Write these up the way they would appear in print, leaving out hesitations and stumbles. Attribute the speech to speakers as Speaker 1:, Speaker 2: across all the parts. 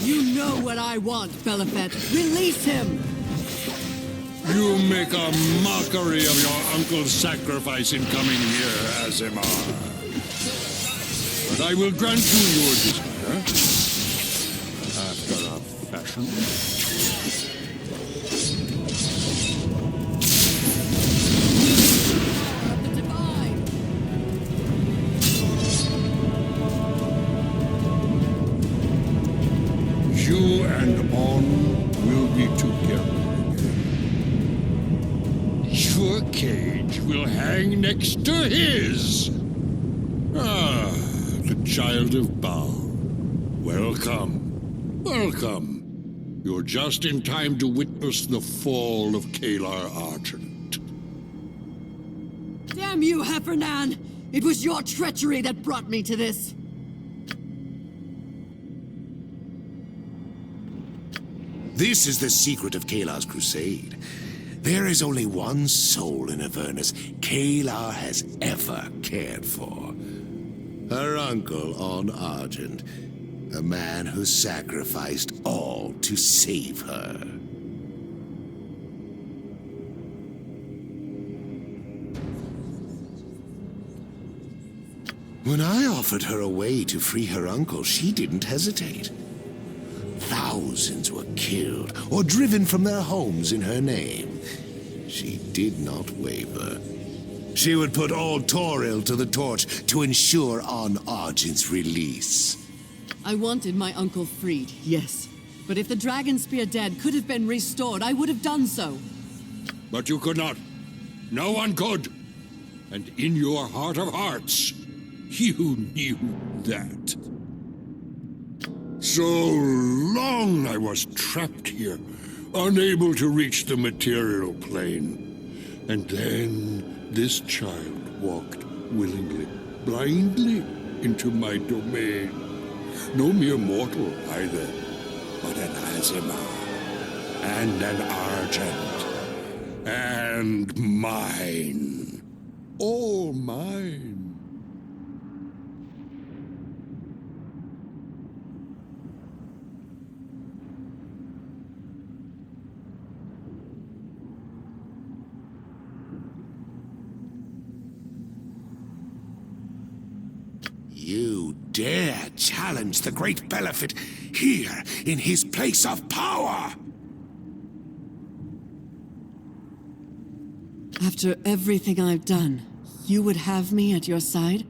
Speaker 1: You know what I want, Belhifet. Release him!
Speaker 2: You make a mockery of your uncle's sacrifice in coming here, Azimar. But I will grant you your desire. After a fashion. You and On will be together again. Your cage will hang next to his. Ah, the child of Baal. Welcome. Welcome. You're just in time to witness the fall of Kalar Argent.
Speaker 1: Damn you, Heffernan! It was your treachery that brought me to this.
Speaker 3: This is the secret of Kalar's crusade. There is only one soul in Avernus Kalar has ever cared for. Her uncle on Argent, a man who sacrificed all to save her. When I offered her a way to free her uncle, she didn't hesitate. Thousands were killed or driven from their homes in her name. She did not waver. She would put all Toril to the torch to ensure On Argent's release.
Speaker 1: I wanted my uncle freed, yes. But if the Dragonspear dead could have been restored, I would have done so.
Speaker 2: But you could not. No one could. And in your heart of hearts, you knew that. So long I was trapped here, unable to reach the material plane. And then this child walked willingly, blindly into my domain. No mere mortal either, but an Azimar, and an Argent, and mine. All mine.
Speaker 3: You dare challenge the great Belhifet here in his place of power!
Speaker 1: After everything I've done, you would have me at your side?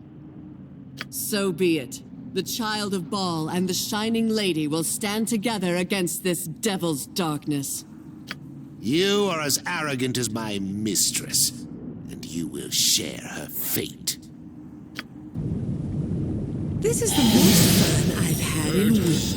Speaker 1: So be it. The Child of Baal and the Shining Lady will stand together against this devil's darkness.
Speaker 3: You are as arrogant as my mistress, and you will share her fate.
Speaker 4: This is the most fun I've had in weeks.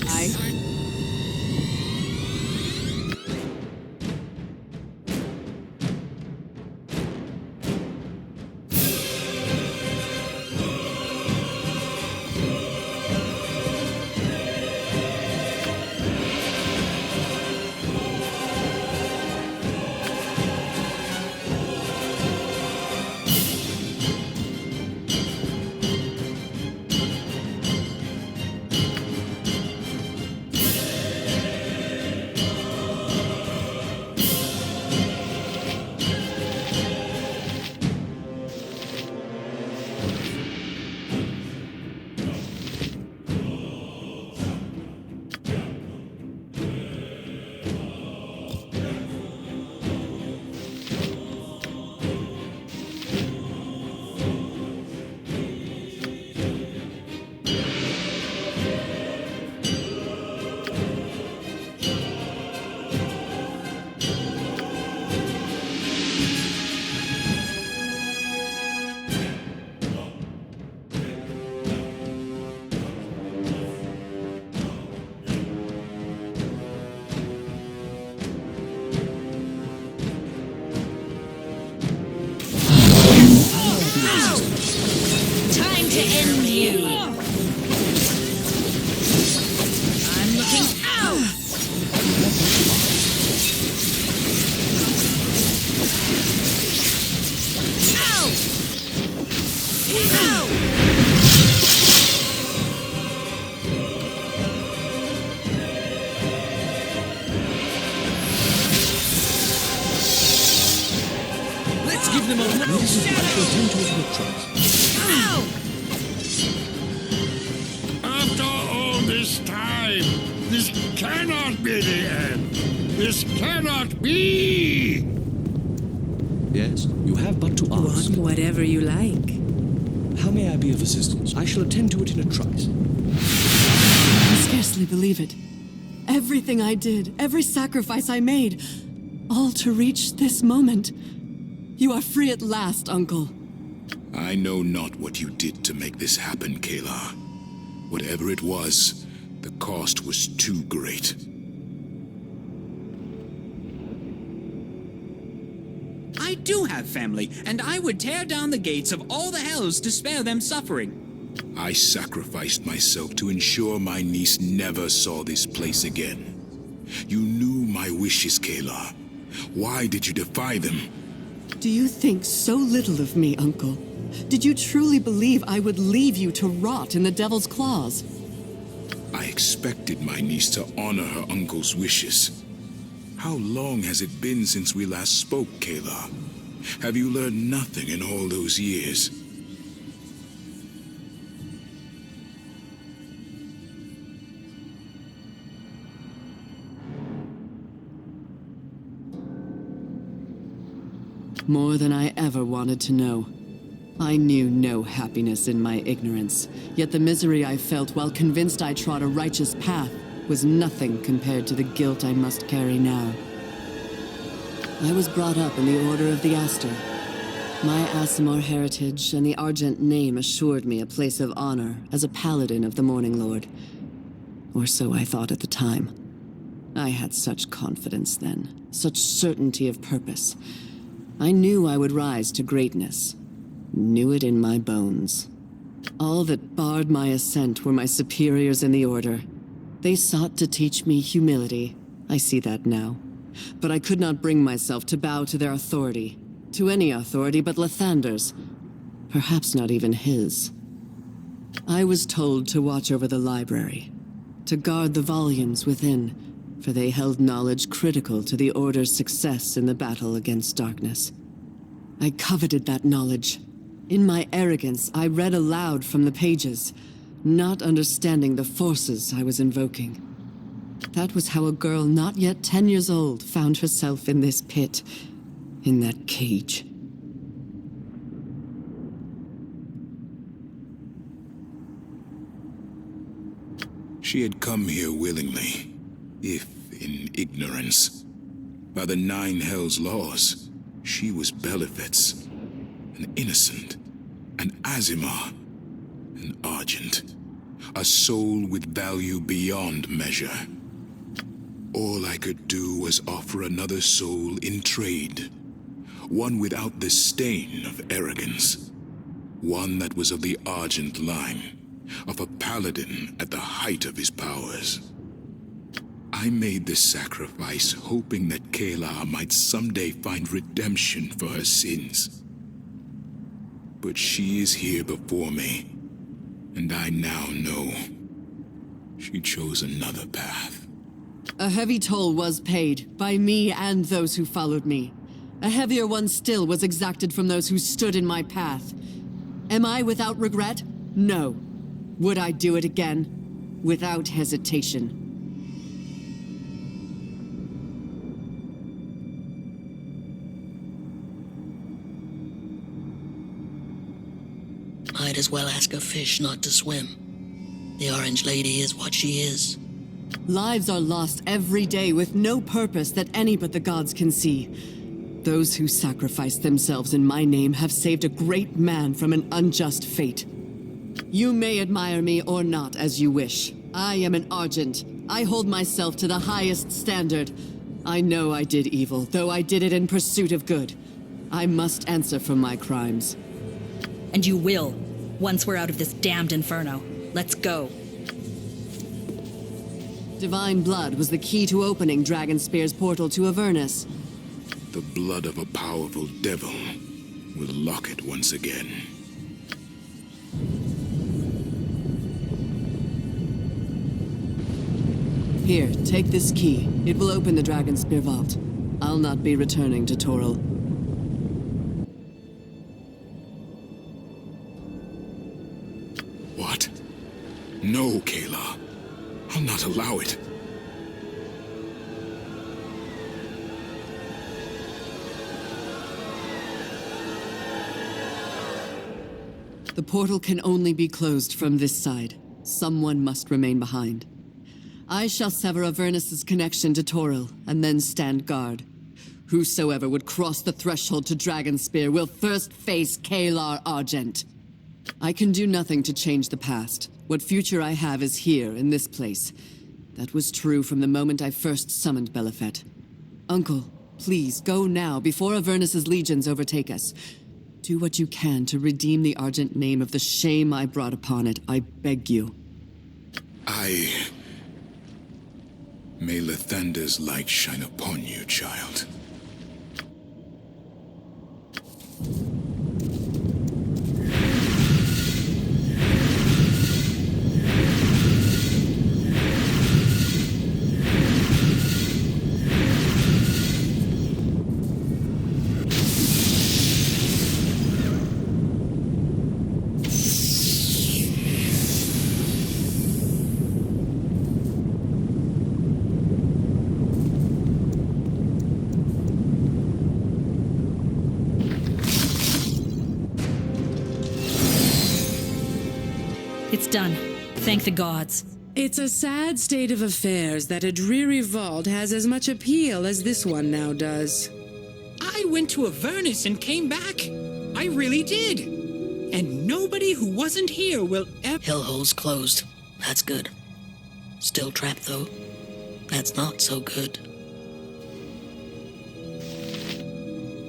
Speaker 5: I shall attend to it in a trice.
Speaker 2: After all this time, this cannot be the end. This cannot be!
Speaker 5: Yes, you have but to ask.
Speaker 4: Whatever you like.
Speaker 5: How may I be of assistance? I shall attend to it in a trice.
Speaker 1: I scarcely believe it. Everything I did, every sacrifice I made, all to reach this moment. You are free at last, Uncle.
Speaker 3: I know not what you did to make this happen, Kayla. Whatever it was, the cost was too great.
Speaker 6: I do have family, and I would tear down the gates of all the hells to spare them suffering.
Speaker 3: I sacrificed myself to ensure my niece never saw this place again. You knew my wishes, Kayla. Why did you defy them?
Speaker 1: Do you think so little of me, Uncle? Did you truly believe I would leave you to rot in the devil's claws?
Speaker 3: I expected my niece to honor her uncle's wishes. How long has it been since we last spoke, Kayla? Have you learned nothing in all those years?
Speaker 1: More than I ever wanted to know. I knew no happiness in my ignorance, yet the misery I felt while convinced I trod a righteous path was nothing compared to the guilt I must carry now. I was brought up in the Order of the Aster. My Aasimar heritage and the Argent name assured me a place of honor as a paladin of the Morning Lord. Or so I thought at the time. I had such confidence then, such certainty of purpose. I knew I would rise to greatness. Knew it in my bones. All that barred my ascent were my superiors in the Order. They sought to teach me humility. I see that now. But I could not bring myself to bow to their authority. To any authority but Lathander's. Perhaps not even his. I was told to watch over the library. To guard the volumes within. For they held knowledge critical to the Order's success in the battle against darkness. I coveted that knowledge. In my arrogance, I read aloud from the pages, not understanding the forces I was invoking. That was how a girl not yet 10 years old found herself in this pit, in that cage.
Speaker 3: She had come here willingly, if in ignorance. By the Nine Hells' laws, she was Belhifet's, an innocent, an Aasimar, an Argent, a soul with value beyond measure. All I could do was offer another soul in trade, one without the stain of arrogance, one that was of the Argent line, of a paladin at the height of his powers. I made this sacrifice hoping that Kayla might someday find redemption for her sins. But she is here before me, and I now know she chose another path.
Speaker 1: A heavy toll was paid, by me and those who followed me. A heavier one still was exacted from those who stood in my path. Am I without regret? No. Would I do it again? Without hesitation.
Speaker 7: Might as well ask a fish not to swim. The Orange Lady is what she is.
Speaker 1: Lives are lost every day with no purpose that any but the gods can see. Those who sacrifice themselves in my name have saved a great man from an unjust fate. You may admire me or not as you wish. I am an Argent. I hold myself to the highest standard. I know I did evil, though I did it in pursuit of good. I must answer for my crimes.
Speaker 8: And you will, once we're out of this damned inferno. Let's go.
Speaker 1: Divine blood was the key to opening Dragonspear's portal to Avernus.
Speaker 3: The blood of a powerful devil will lock it once again.
Speaker 1: Here, take this key. It will open the Dragonspear vault. I'll not be returning to Toril.
Speaker 9: No, Kayla. I'll not allow it.
Speaker 1: The portal can only be closed from this side. Someone must remain behind. I shall sever Avernus's connection to Toril, and then stand guard. Whosoever would cross the threshold to Dragonspear will first face Kalar Argent. I can do nothing to change the past. What future I have is here, in this place. That was true from the moment I first summoned Belhifet. Uncle, please, go now, before Avernus's legions overtake us. Do what you can to redeem the Argent name of the shame I brought upon it, I beg you.
Speaker 9: May Lathander's light shine upon you, child.
Speaker 8: It's done. Thank the gods.
Speaker 4: It's a sad state of affairs that a dreary vault has as much appeal as this one now does.
Speaker 6: I went to Avernus and came back. I really did. And nobody who wasn't here will ever...
Speaker 7: Hellhole's closed. That's good. Still trapped, though. That's not so good.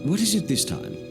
Speaker 5: What is it this time?